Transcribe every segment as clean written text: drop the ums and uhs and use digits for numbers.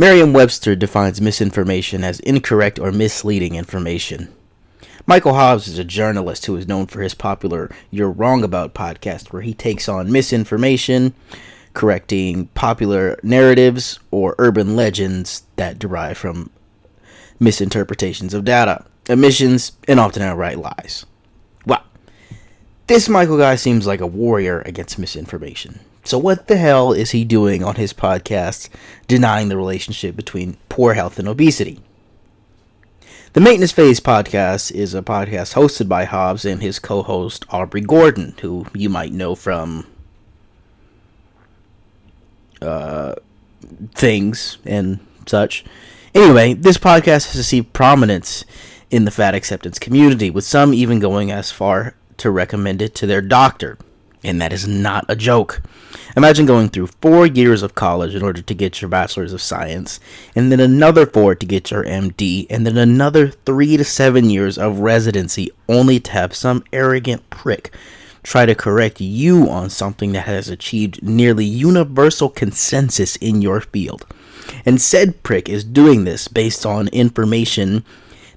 Merriam-Webster defines misinformation as incorrect or misleading information. Michael Hobbs is a journalist who is known for his popular You're Wrong About podcast, where he takes on misinformation, correcting popular narratives or urban legends that derive from misinterpretations of data, omissions, and often outright lies. Wow. This Michael guy seems like a warrior against misinformation. So what the hell is he doing on his podcast denying the relationship between poor health and obesity? The Maintenance Phase podcast is a podcast hosted by Hobbs and his co-host Aubrey Gordon, who you might know from things and such. Anyway, this podcast has received prominence in the fat acceptance community, with some even going as far to recommend it to their doctor. And that is not a joke. Imagine going through 4 years of college in order to get your Bachelor's of Science, and then another 4 to get your MD, and then another 3 to 7 years of residency, only to have some arrogant prick try to correct you on something that has achieved nearly universal consensus in your field. And said prick is doing this based on information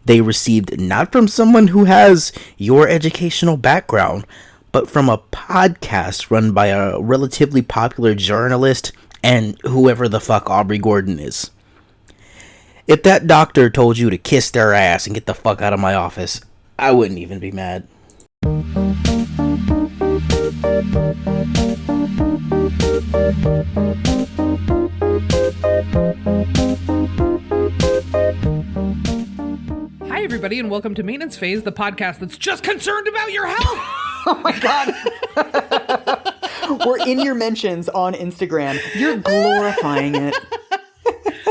they received not from someone who has your educational background, but from a podcast run by a relatively popular journalist and whoever the fuck Aubrey Gordon is. If that doctor told you to kiss their ass and get the fuck out of my office, I wouldn't even be mad. Hi, everybody, and welcome to Maintenance Phase, the podcast that's just concerned about your health. Oh my god. We're in your mentions on Instagram. You're glorifying it.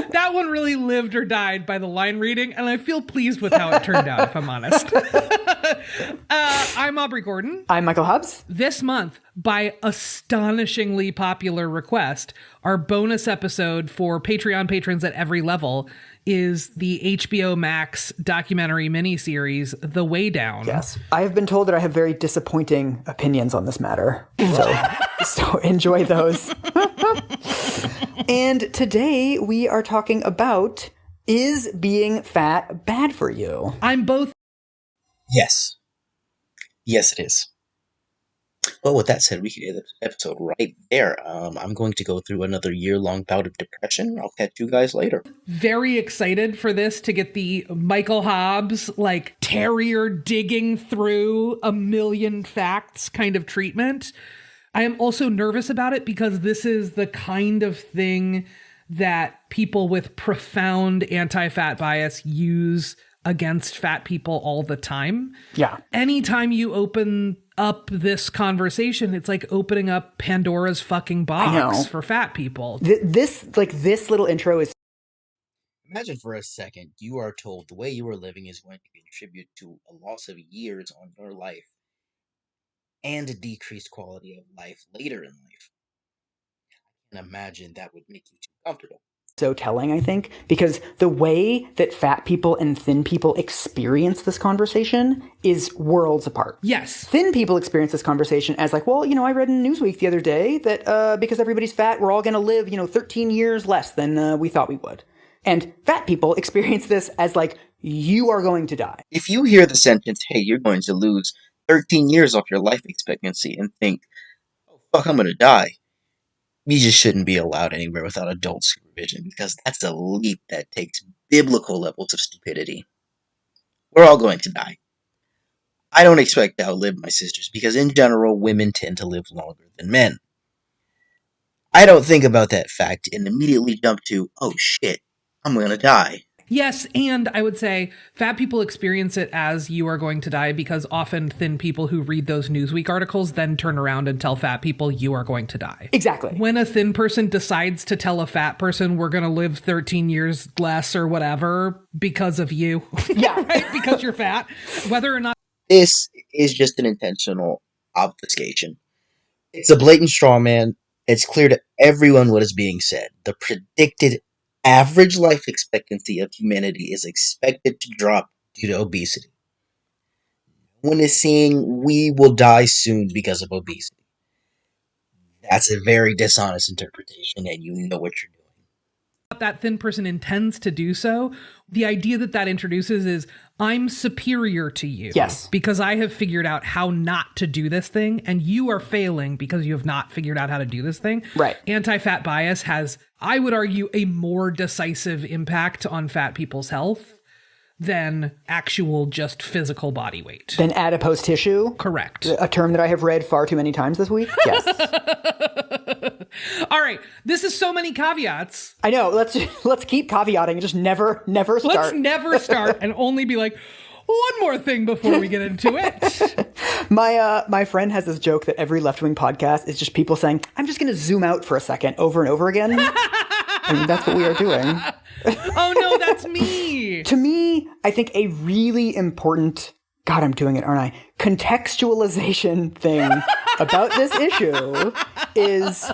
That one really lived or died by the line reading, and I feel pleased with how it turned out, if I'm honest. I'm Aubrey Gordon. I'm Michael Hobbs. This month, by astonishingly popular request, our bonus episode for Patreon patrons at every level is the HBO Max documentary miniseries, The Way Down. Yes. I have been told that I have very disappointing opinions on this matter. So enjoy those. And today we are talking about, is being fat bad for you? I'm both. Yes. Yes, it is. Well, with that said, we can end the episode right there. I'm going to go through another year-long bout of depression. I'll catch you guys later. Very excited for this to get the Michael Hobbs, like, terrier digging through a million facts kind of treatment. I am also nervous about it because this is the kind of thing that people with profound anti-fat bias use against fat people all the time. Yeah. Anytime you open up this conversation, it's like opening up Pandora's fucking box for fat people. This little intro is... Imagine for a second you are told the way you are living is going to contribute to a loss of years on your life and a decreased quality of life later in life. I can imagine that would make you too comfortable. So telling, I think, because the way that fat people and thin people experience this conversation is worlds apart. Yes. Thin people experience this conversation as like, well, I read in Newsweek the other day that because everybody's fat, we're all going to live, 13 years less than we thought we would. And fat people experience this as like, you are going to die. If you hear the sentence, hey, you're going to lose 13 years off your life expectancy and think, oh, fuck, I'm going to die, you just shouldn't be allowed anywhere without adult supervision, because that's a leap that takes biblical levels of stupidity. We're all going to die. I don't expect to outlive my sisters, because in general, women tend to live longer than men. I don't think about that fact and immediately jump to, oh shit, I'm going to die. Yes, and I would say fat people experience it as you are going to die because often thin people who read those Newsweek articles then turn around and tell fat people you are going to die. Exactly. When a thin person decides to tell a fat person we're going to live 13 years less or whatever because of you. Yeah. Right? Because you're fat. Whether or not. This is just an intentional obfuscation. It's a blatant straw man. It's clear to everyone what is being said. The predicted average life expectancy of humanity is expected to drop due to obesity. No one is saying we will die soon because of obesity. That's a very dishonest interpretation, and you know what you're doing. that thin person intends to do so, the idea that introduces is I'm superior to you. Yes. Because I have figured out how not to do this thing, and you are failing because you have not figured out how to do this thing. Right. Anti-fat bias has, I would argue, a more decisive impact on fat people's health than actual just physical body weight. Than adipose tissue. Correct. A term that I have read far too many times this week. Yes. All right. This is so many caveats. I know. Let's keep caveating and just never start. Let's never start and only be like, one more thing before we get into it. My friend has this joke that every left-wing podcast is just people saying, I'm just going to zoom out for a second over and over again. I mean, that's what we are doing. Oh, no, that's me. To me, I think a really important, God, I'm doing it, aren't I? Contextualization thing about this issue is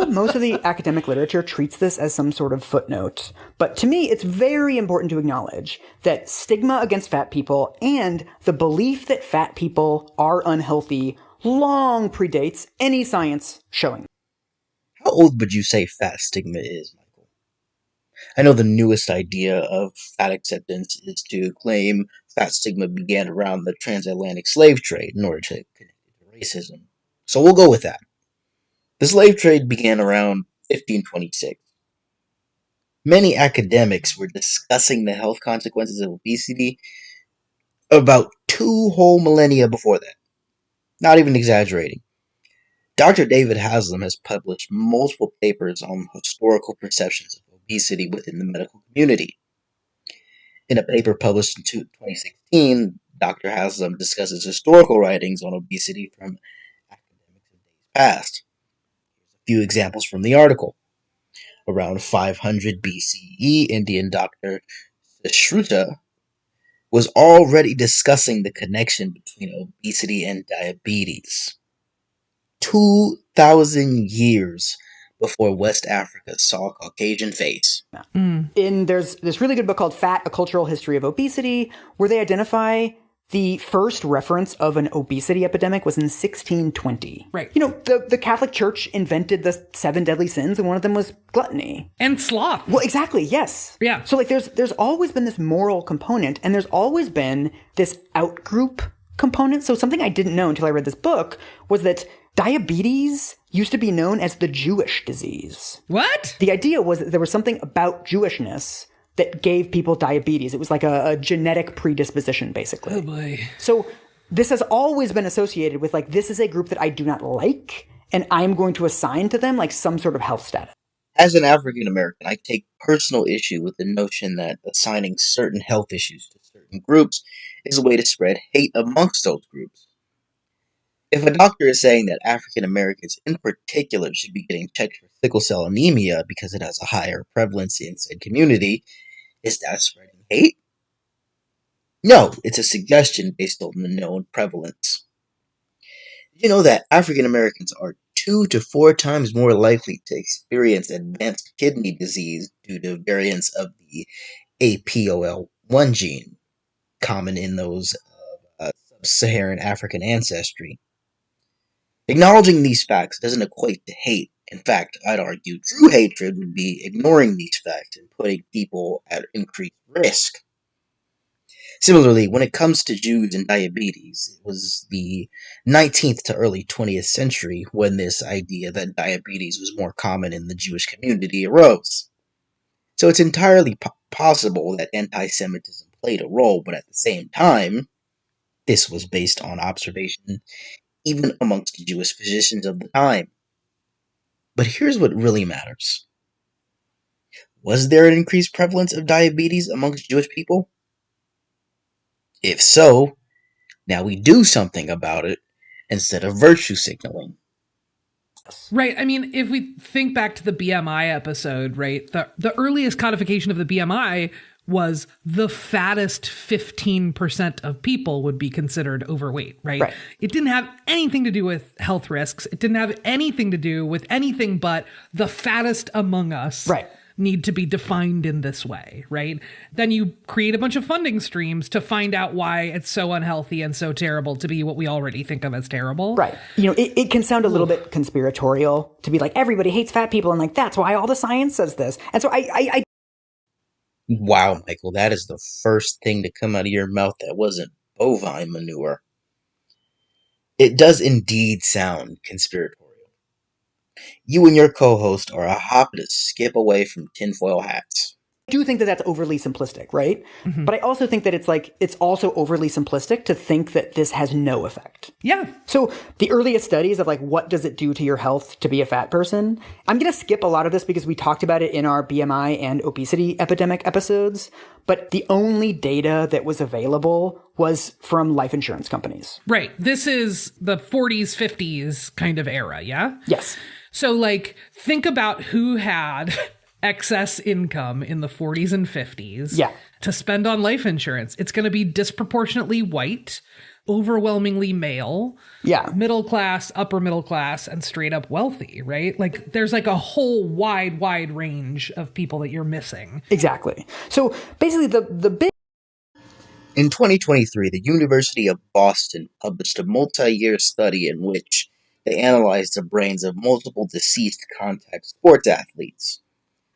most of the academic literature treats this as some sort of footnote. But to me, it's very important to acknowledge that stigma against fat people and the belief that fat people are unhealthy long predates any science showing. How old would you say fat stigma is, Michael? I know the newest idea of fat acceptance is to claim fat stigma began around the transatlantic slave trade in order to connect it to racism. So we'll go with that. The slave trade began around 1526. Many academics were discussing the health consequences of obesity about 2 whole millennia before that. Not even exaggerating. Dr. David Haslam has published multiple papers on historical perceptions of obesity within the medical community. In a paper published in 2016, Dr. Haslam discusses historical writings on obesity from academics of days past. Here's a few examples from the article. Around 500 BCE, Indian Dr. Sushruta was already discussing the connection between obesity and diabetes. 2,000 years before West Africa saw a Caucasian face. There's this really good book called Fat, A Cultural History of Obesity, where they identify the first reference of an obesity epidemic was in 1620. Right. You know, the Catholic Church invented the 7 deadly sins, and one of them was gluttony. And sloth. Well, exactly, yes. Yeah. So, like, there's always been this moral component, and there's always been this out-group component. So something I didn't know until I read this book was that diabetes used to be known as the Jewish disease. What? The idea was that there was something about Jewishness that gave people diabetes. It was like a genetic predisposition, basically. Oh, boy. So this has always been associated with, like, this is a group that I do not like, and I'm going to assign to them, like, some sort of health status. As an African American, I take personal issue with the notion that assigning certain health issues to certain groups is a way to spread hate amongst those groups. If a doctor is saying that African Americans in particular should be getting checked for sickle cell anemia because it has a higher prevalence in said community, is that spreading hate? No, it's a suggestion based on the known prevalence. Did you know that African Americans are 2 to 4 times more likely to experience advanced kidney disease due to variants of the APOL1 gene, common in those of sub-Saharan African ancestry? Acknowledging these facts doesn't equate to hate. In fact, I'd argue true hatred would be ignoring these facts and putting people at increased risk. Similarly, when it comes to Jews and diabetes, it was the 19th to early 20th century when this idea that diabetes was more common in the Jewish community arose. So it's entirely possible that anti-Semitism played a role, but at the same time, this was based on observation even amongst the Jewish physicians of the time. But here's what really matters. Was there an increased prevalence of diabetes amongst Jewish people? If so, now we do something about it instead of virtue signaling. Right. I mean, if we think back to the BMI episode, right, the earliest codification of the BMI was the fattest 15% of people would be considered overweight, right? It didn't have anything to do with health risks. It didn't have anything to do with anything but the fattest among us need to be defined in this way, right? Then you create a bunch of funding streams to find out why it's so unhealthy and so terrible to be what we already think of as terrible. Right. It can sound a little bit conspiratorial to be like, everybody hates fat people, and like, that's why all the science says this. And so I Wow, Michael, that is the first thing to come out of your mouth that wasn't bovine manure. It does indeed sound conspiratorial. You and your co-host are a hop and a skip away from tinfoil hats. do think that that's overly simplistic, right? Mm-hmm. But I also think that it's also overly simplistic to think that this has no effect. Yeah. So the earliest studies of like, what does it do to your health to be a fat person? I'm going to skip a lot of this because we talked about it in our BMI and obesity epidemic episodes. But the only data that was available was from life insurance companies. Right. This is the 40s, 50s kind of era. Yeah. Yes. So like, think about who had excess income in the 40s and 50s to spend on life insurance. It's going to be disproportionately white, overwhelmingly male, middle class, upper middle class, and straight up wealthy, right? Like there's like a whole wide range of people that you're missing. Exactly. So basically the big... In 2023, the University of Boston published a multi-year study in which they analyzed the brains of multiple deceased contact sports athletes.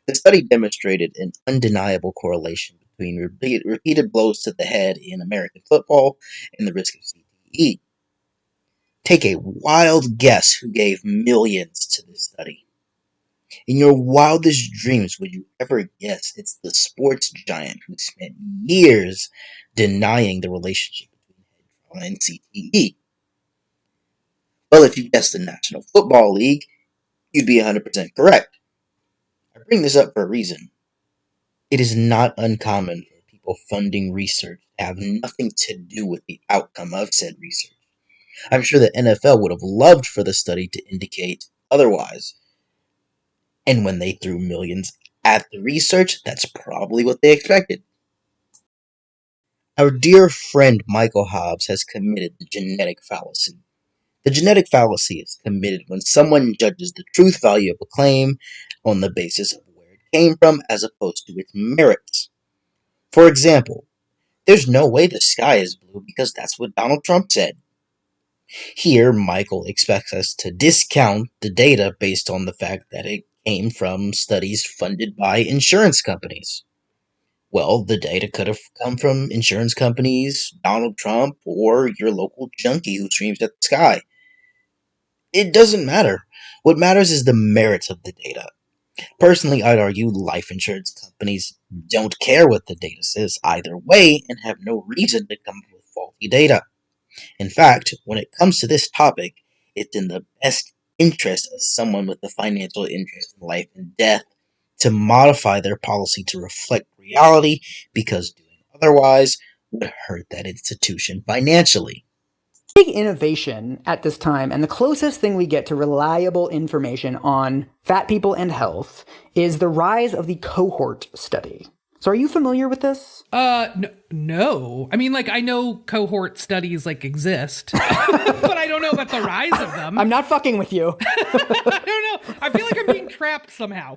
The study demonstrated an undeniable correlation between repeated blows to the head in American football and the risk of CTE. Take a wild guess who gave millions to this study. In your wildest dreams, would you ever guess it's the sports giant who spent years denying the relationship between head trauma and CTE? Well, if you guessed the National Football League, you'd be 100% correct. I bring this up for a reason. It is not uncommon for people funding research to have nothing to do with the outcome of said research. I'm sure the NFL would have loved for the study to indicate otherwise. And when they threw millions at the research, that's probably what they expected. Our dear friend Michael Hobbs has committed the genetic fallacy. The genetic fallacy is committed when someone judges the truth value of a claim on the basis of where it came from as opposed to its merits. For example, there's no way the sky is blue because that's what Donald Trump said. Here, Michael expects us to discount the data based on the fact that it came from studies funded by insurance companies. Well, the data could have come from insurance companies, Donald Trump, or your local junkie who screams at the sky. It doesn't matter. What matters is the merits of the data. Personally, I'd argue life insurance companies don't care what the data says either way and have no reason to come up with faulty data. In fact, when it comes to this topic, it's in the best interest of someone with a financial interest in life and death to modify their policy to reflect reality because doing otherwise would hurt that institution financially. Big innovation at this time, and the closest thing we get to reliable information on fat people and health is the rise of the cohort study. So are you familiar with this? No. I mean, like, I know cohort studies, like, exist, but I don't know about the rise of them. I'm not fucking with you. I don't know. I feel like I'm being trapped somehow.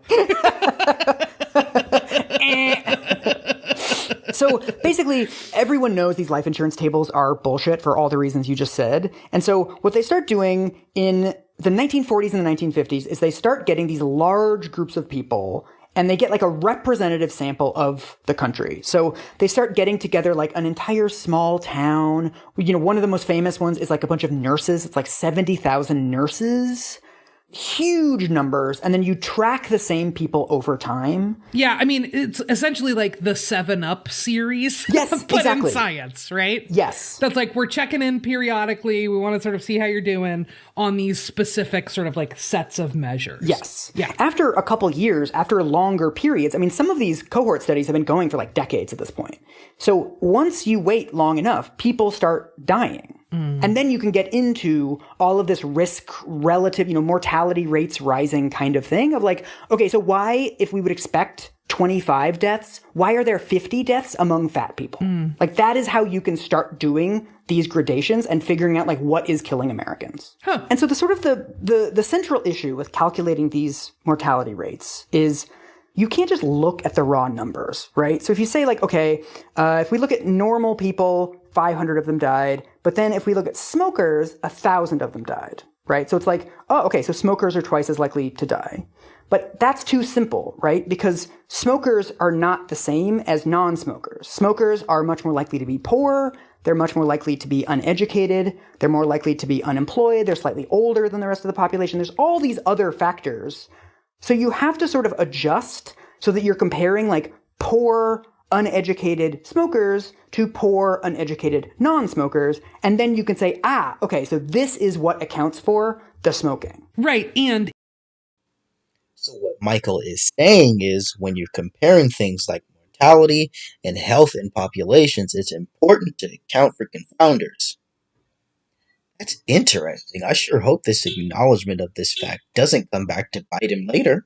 So basically, everyone knows these life insurance tables are bullshit for all the reasons you just said. And so what they start doing in the 1940s and the 1950s is they start getting these large groups of people and they get like a representative sample of the country. So they start getting together like an entire small town. You know, one of the most famous ones is like a bunch of nurses. It's like 70,000 nurses. Huge numbers, and then you track the same people over time. Yeah, I mean, it's essentially like the 7-Up series. Yes, but exactly. in science, right? Yes. That's like, we're checking in periodically. We want to sort of see how you're doing on these specific sort of like sets of measures. Yes. Yeah. After a couple years, after longer periods, I mean, some of these cohort studies have been going for like decades at this point. So once you wait long enough, people start dying. And then you can get into all of this risk relative, mortality rates rising kind of thing of like, okay, so why, if we would expect 25 deaths, why are there 50 deaths among fat people? Like that is how you can start doing these gradations and figuring out like what is killing Americans. And so the sort of the central issue with calculating these mortality rates is you can't just look at the raw numbers, right? So if you say like, okay, if we look at normal people, 500 of them died, but then if we look at smokers, 1,000 of them died, right? So it's like, oh, okay, so smokers are twice as likely to die. But that's too simple, right? Because smokers are not the same as non-smokers. Smokers are much more likely to be poor. They're much more likely to be uneducated. They're more likely to be unemployed. They're slightly older than the rest of the population. There's all these other factors. So you have to sort of adjust so that you're comparing like poor, uneducated smokers to poor, uneducated non-smokers. And then you can say, okay, so this is what accounts for the smoking. Right. And so what Michael is saying is when you're comparing things like mortality and health in populations, it's important to account for confounders. That's interesting. I sure hope this acknowledgement of this fact doesn't come back to bite him later.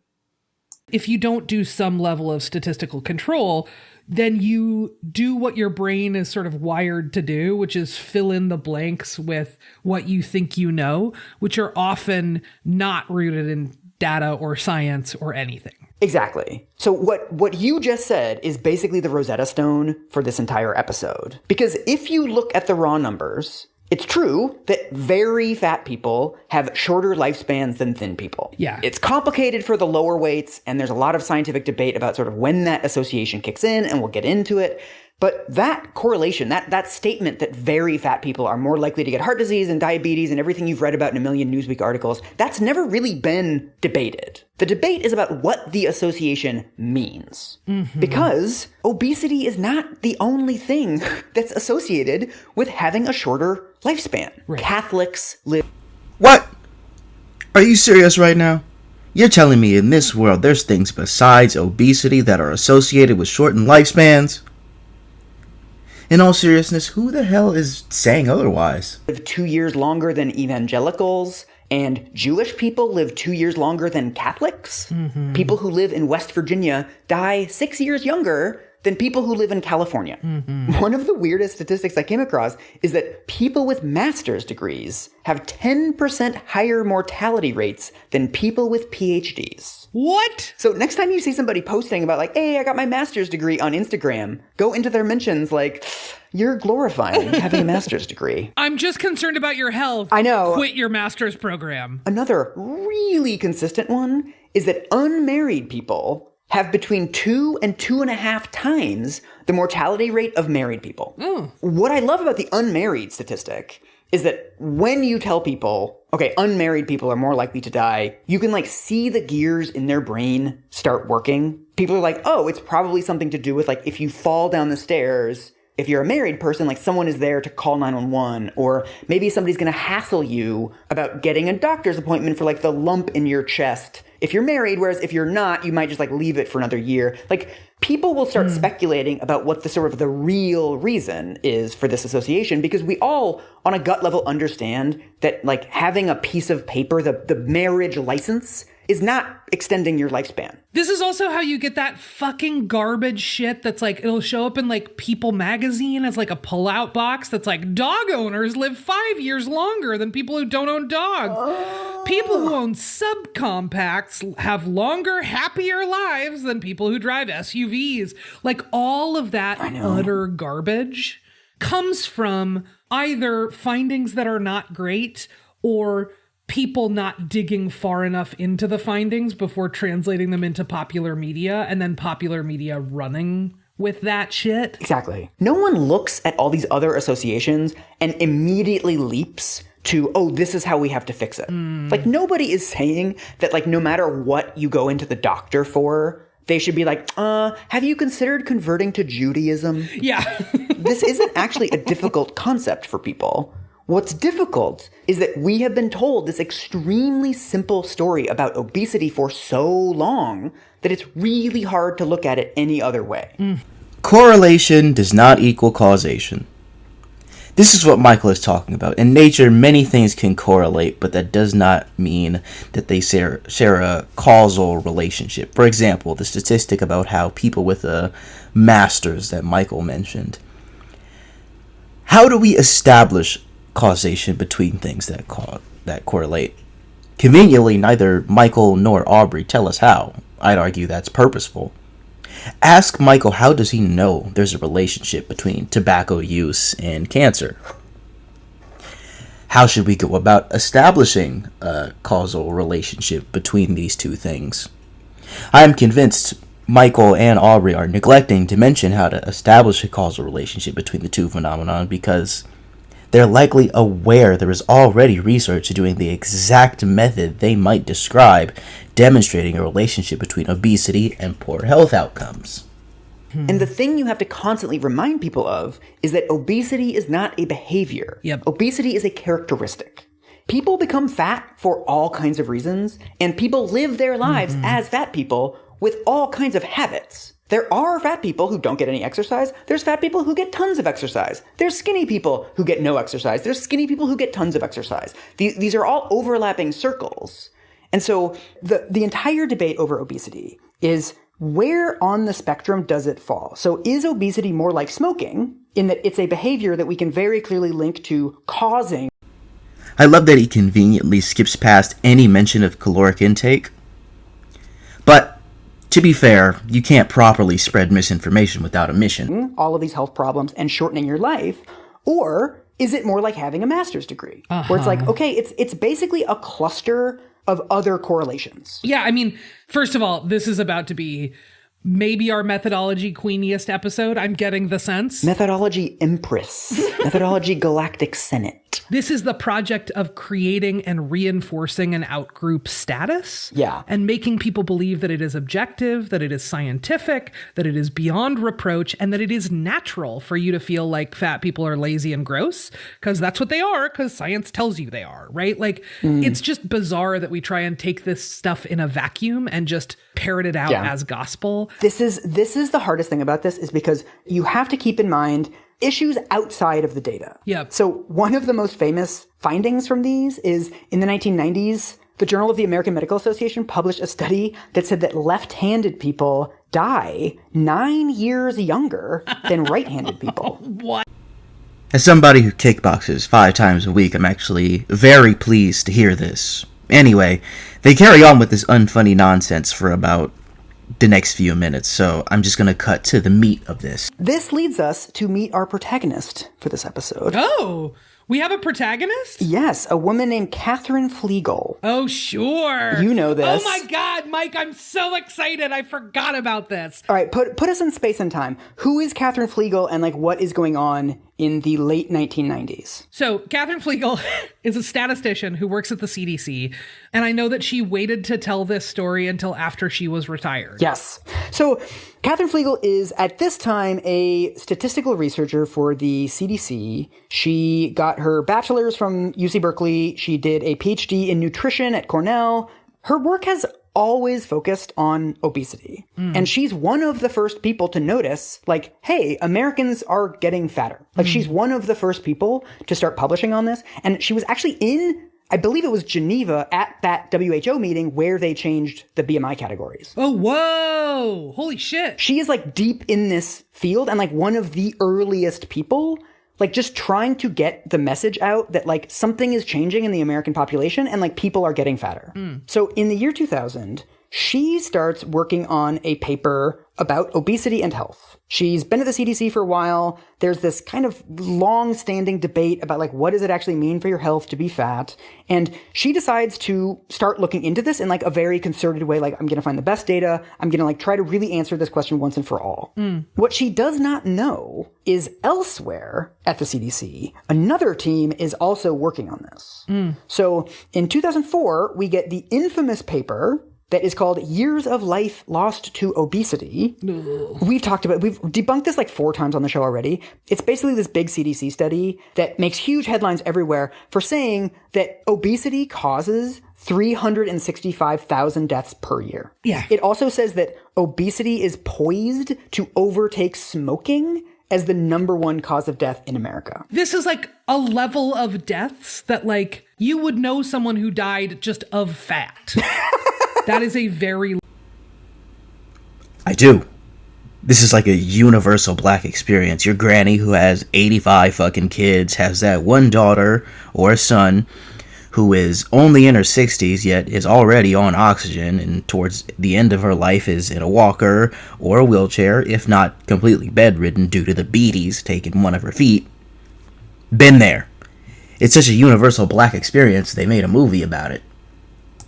if you don't do some level of statistical control, then you do what your brain is sort of wired to do, which is fill in the blanks with what you think you know, which are often not rooted in data or science or anything. Exactly. So what you just said is basically the Rosetta Stone for this entire episode. Because if you look at the raw numbers, it's true that very fat people have shorter lifespans than thin people. Yeah. It's complicated for the lower weights, and there's a lot of scientific debate about sort of when that association kicks in, and we'll get into it. But that correlation, that statement that very fat people are more likely to get heart disease and diabetes and everything you've read about in a million Newsweek articles, that's never really been debated. The debate is about what the association means. Mm-hmm. Because obesity is not the only thing that's associated with having a shorter lifespan. Right. Catholics live... What? Are you serious right now? You're telling me in this world there's things besides obesity that are associated with shortened lifespans? In all seriousness, who the hell is saying otherwise? Live 2 years longer than evangelicals, and Jewish people live 2 years longer than Catholics. Mm-hmm. People who live in West Virginia die 6 years younger than people who live in California. Mm-hmm. One of the weirdest statistics I came across is that people with master's degrees have 10% higher mortality rates than people with PhDs. What? So next time you see somebody posting about like, hey, I got my master's degree on Instagram, go into their mentions like, you're glorifying having a master's degree. I'm just concerned about your health. I know. Quit your master's program. Another really consistent one is that unmarried people have between 2 and 2.5 times the mortality rate of married people. Mm. What I love about the unmarried statistic is that when you tell people, okay, unmarried people are more likely to die, you can like see the gears in their brain start working. People are like, oh, it's probably something to do with like if you fall down the stairs, if you're a married person, like someone is there to call 911, or maybe somebody's going to hassle you about getting a doctor's appointment for like the lump in your chest if you're married, whereas if you're not, you might just like leave it for another year. Like people will start speculating about what the sort of the real reason is for this association, because we all on a gut level understand that like having a piece of paper, the marriage license, is not extending your lifespan. This is also how you get that fucking garbage shit that's like, it'll show up in like People magazine as like a pull-out box that's like, dog owners live 5 years longer than people who don't own dogs. Oh. People who own subcompacts have longer, happier lives than people who drive SUVs. Like all of that utter garbage comes from either findings that are not great or people not digging far enough into the findings before translating them into popular media, and then popular media running with that shit. Exactly. No one looks at all these other associations and immediately leaps to, oh, this is how we have to fix it. Like nobody is saying that like no matter what you go into the doctor for, they should be like, have you considered converting to Judaism? Yeah. This isn't actually a difficult concept for people. What's difficult is that we have been told this extremely simple story about obesity for so long that it's really hard to look at it any other way. Correlation does not equal causation. This is what Michael is talking about. In nature, many things can correlate, but that does not mean that they share a causal relationship. For example, the statistic about how people with a master's that Michael mentioned. How do we establish causation between things that correlate? Conveniently, neither Michael nor Aubrey tell us how. I'd argue that's purposeful. Ask Michael, how does he know there's a relationship between tobacco use and cancer? How should we go about establishing a causal relationship between these two things? I am convinced Michael and Aubrey are neglecting to mention how to establish a causal relationship between the two phenomena because they're likely aware there is already research doing the exact method they might describe demonstrating a relationship between obesity and poor health outcomes. And the thing you have to constantly remind people of is that obesity is not a behavior. Yep. Obesity is a characteristic. People become fat for all kinds of reasons, and people live their lives as fat people with all kinds of habits. There are fat people who don't get any exercise. There's fat people who get tons of exercise. There's skinny people who get no exercise. There's skinny people who get tons of exercise. These are all overlapping circles. And so the entire debate over obesity is, where on the spectrum does it fall? So is obesity more like smoking in that it's a behavior that we can very clearly link to causing? I love that he conveniently skips past any mention of caloric intake. But to be fair, you can't properly spread misinformation without a mission. All of these health problems and shortening your life. Or is it more like having a master's degree? Where it's like, okay, it's basically a cluster of other correlations. Yeah, I mean, first of all, this is about to be maybe our methodology queeniest episode. I'm getting the sense. Methodology Empress. Methodology Galactic Senate. This is the project of creating and reinforcing an outgroup status. Yeah. And making people believe that it is objective, that it is scientific, that it is beyond reproach, and that it is natural for you to feel like fat people are lazy and gross, because that's what they are, because science tells you they are, right? Like, it's just bizarre that we try and take this stuff in a vacuum and just parrot it out as gospel. This is the hardest thing about this, is because you have to keep in mind issues outside of the data. Yeah. So one of the most famous findings from these is in the 1990s, the Journal of the American Medical Association published a study that said that left-handed people die 9 years younger than right-handed people. What? As somebody who kickboxes 5 times a week, I'm actually very pleased to hear this. Anyway, they carry on with this unfunny nonsense for about the next few minutes, so I'm just gonna cut to the meat of this. This leads us to meet our protagonist for this episode. Oh, we have a protagonist? Yes, a woman named Catherine Flegal. Oh, sure. You know this. Oh my God, Mike, I'm so excited. I forgot about this. All right, put us in space and time. Who is Catherine Flegal, and like what is going on in the late 1990s? So Catherine Flegal is a statistician who works at the CDC, and I know that she waited to tell this story until after she was retired. Yes. So Catherine Flegal is at this time a statistical researcher for the CDC. She got her bachelor's from UC Berkeley. She did a PhD in nutrition at Cornell. Her work has always focused on obesity. And she's one of the first people to notice, like, hey, Americans are getting fatter. Like, she's one of the first people to start publishing on this. And she was actually in, I believe it was Geneva, at that WHO meeting where they changed the BMI categories. Oh, whoa. Holy shit. She is like deep in this field and like one of the earliest people, like just trying to get the message out that like something is changing in the American population and like people are getting fatter. So in the year 2000, she starts working on a paper about obesity and health. She's been at the CDC for a while. There's this kind of long-standing debate about like, what does it actually mean for your health to be fat? And she decides to start looking into this in like a very concerted way. Like, I'm going to find the best data. I'm going to like try to really answer this question once and for all. What she does not know is elsewhere at the CDC, another team is also working on this. So in 2004, we get the infamous paper that is called Years of Life Lost to Obesity. We've debunked this like 4 times on the show already. It's basically this big CDC study that makes huge headlines everywhere for saying that obesity causes 365,000 deaths per year. Yeah. It also says that obesity is poised to overtake smoking as the #1 cause of death in America. This is like a level of deaths that like you would know someone who died just of fat. That is a very... I do. This is like a universal black experience. Your granny who has 85 fucking kids has that one daughter or a son who is only in her 60s yet is already on oxygen and towards the end of her life is in a walker or a wheelchair, if not completely bedridden due to the beaties taking one of her feet. Been there. It's such a universal black experience, they made a movie about it.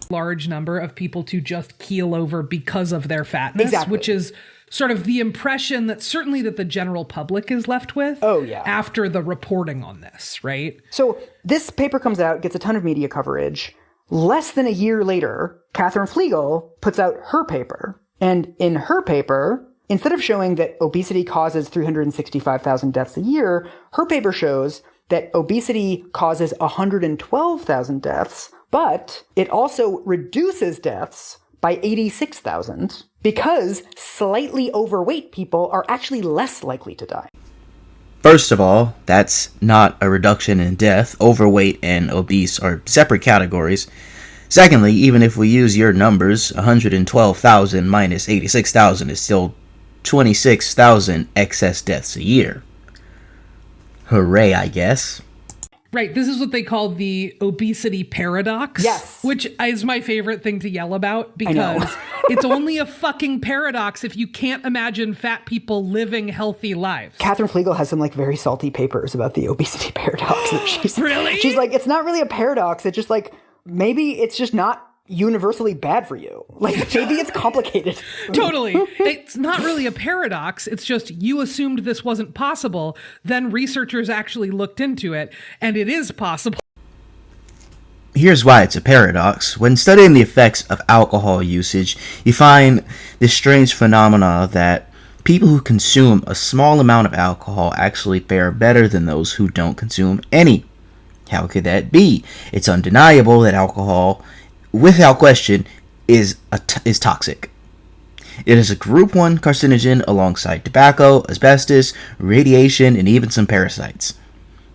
Large number of people to just keel over because of their fatness, Exactly. which is sort of the impression that certainly that the general public is left with after the reporting on this, right? So this paper comes out, gets a ton of media coverage. Less than a year later, Catherine Flegal puts out her paper. And in her paper, instead of showing that obesity causes 365,000 deaths a year, her paper shows that obesity causes 112,000 deaths, but it also reduces deaths by 86,000 because slightly overweight people are actually less likely to die. First of all, that's not a reduction in death. Overweight and obese are separate categories. Secondly, even if we use your numbers, 112,000 minus 86,000 is still 26,000 excess deaths a year. Hooray, I guess. Right. This is what they call the obesity paradox. Yes. Which is my favorite thing to yell about because it's only a fucking paradox if you can't imagine fat people living healthy lives. Catherine Flegal has some like very salty papers about the obesity paradox. That she's like, it's not really a paradox. It's just like, maybe it's just not universally bad for you. Like maybe it's complicated. Totally. It's not really a paradox. It's just you assumed this wasn't possible. Then researchers actually looked into it and it is possible. Here's why it's a paradox. When studying the effects of alcohol usage, you find this strange phenomena that people who consume a small amount of alcohol actually fare better than those who don't consume any. How could that be? It's undeniable that alcohol, without question, is toxic. It is a group 1 carcinogen alongside tobacco, asbestos, radiation, and even some parasites.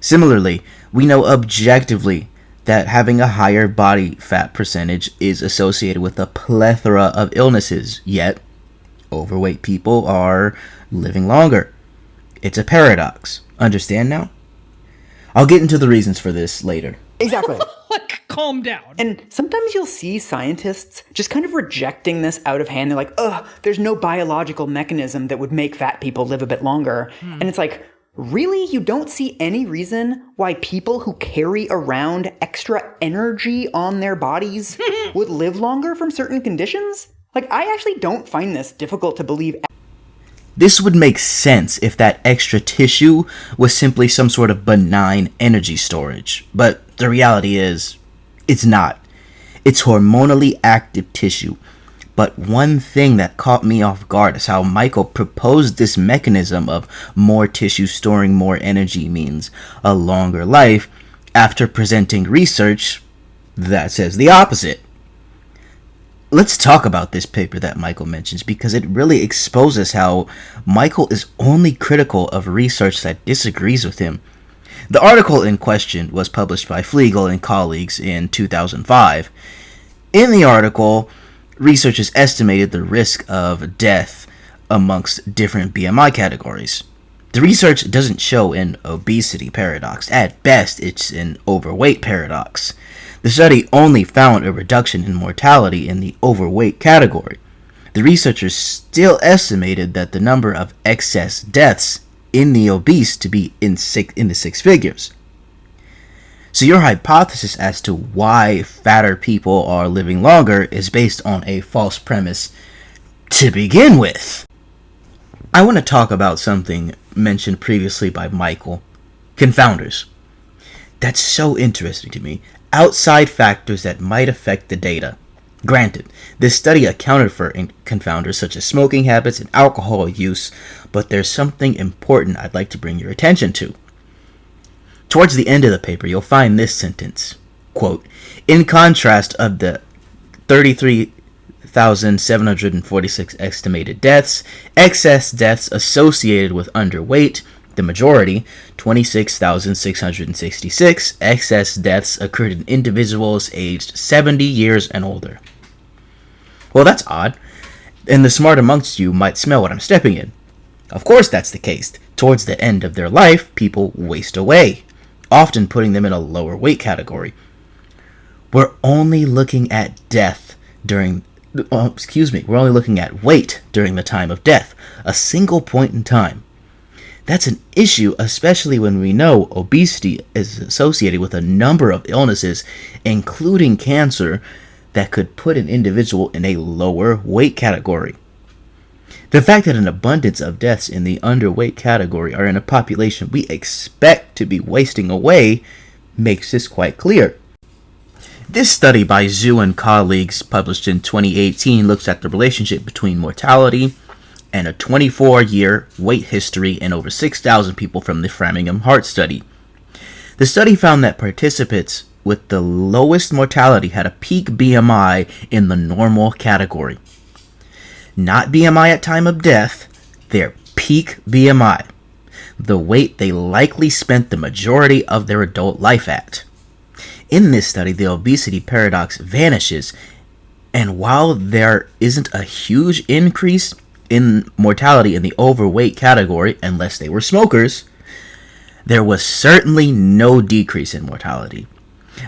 Similarly, we know objectively that having a higher body fat percentage is associated with a plethora of illnesses, yet overweight people are living longer. It's a paradox. Understand now? I'll get into the reasons for this later. Exactly. Like, calm down. And sometimes you'll see scientists just kind of rejecting this out of hand. They're like, ugh, there's no biological mechanism that would make fat people live a bit longer. And it's like, really? You don't see any reason why people who carry around extra energy on their bodies would live longer from certain conditions? Like, I actually don't find this difficult to believe. This would make sense if that extra tissue was simply some sort of benign energy storage. But the reality is, it's not. It's hormonally active tissue. But one thing that caught me off guard is how Michael proposed this mechanism of more tissue storing more energy means a longer life after presenting research that says the opposite. Let's talk about this paper that Michael mentions because it really exposes how Michael is only critical of research that disagrees with him. The article in question was published by Flegal and colleagues in 2005. In the article, researchers estimated the risk of death amongst different BMI categories. The research doesn't show an obesity paradox. At best, it's an overweight paradox. The study only found a reduction in mortality in the overweight category. The researchers still estimated that the number of excess deaths in the obese to be in the six figures. So your hypothesis as to why fatter people are living longer is based on a false premise to begin with. I want to talk about something mentioned previously by Michael. Confounders. That's so interesting to me. Outside factors that might affect the data. Granted, this study accounted for confounders such as smoking habits and alcohol use, but there's something important I'd like to bring your attention to. Towards the end of the paper, you'll find this sentence, quote, in contrast of the 33,746 estimated deaths, excess deaths associated with underweight, the majority, 26,666, excess deaths occurred in individuals aged 70 years and older. Well, that's odd, and the smart amongst you might smell what I'm stepping in. Of course that's the case. Towards the end of their life, people waste away, often putting them in a lower weight category. we're only looking at death during, we're only looking at weight during the time of death, a single point in time. That's an issue, especially when we know obesity is associated with a number of illnesses, including cancer, that could put an individual in a lower weight category. The fact that an abundance of deaths in the underweight category are in a population we expect to be wasting away makes this quite clear. This study by Zhu and colleagues, published in 2018, looks at the relationship between mortality and a 24-year weight history in over 6,000 people from the Framingham Heart Study. The study found that participants with the lowest mortality had a peak BMI in the normal category. Not BMI at time of death, their peak BMI, the weight they likely spent the majority of their adult life at. In this study, the obesity paradox vanishes, and while there isn't a huge increase in mortality in the overweight category unless they were smokers, there was certainly no decrease in mortality.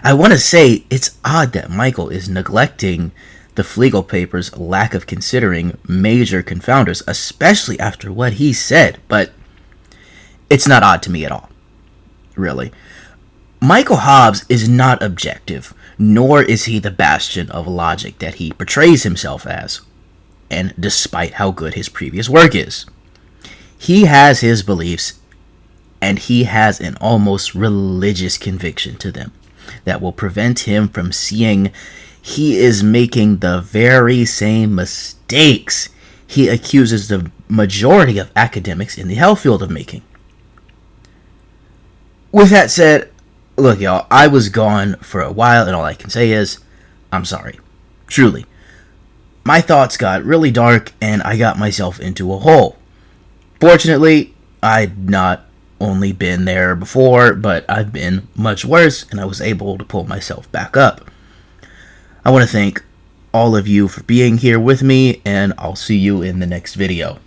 I want to say it's odd that Michael is neglecting the Flegal paper's lack of considering major confounders, especially after what he said, but it's not odd to me at all, really. Michael Hobbs is not objective, nor is he the bastion of logic that he portrays himself as, and despite how good his previous work is. He has his beliefs, and he has an almost religious conviction to them that will prevent him from seeing he is making the very same mistakes he accuses the majority of academics in the health field of making. With that said, look, y'all, I was gone for a while, and all I can say is, I'm sorry. Truly. My thoughts got really dark, and I got myself into a hole. Fortunately, I'd not only been there before, but I've been much worse, and I was able to pull myself back up. I want to thank all of you for being here with me, and I'll see you in the next video.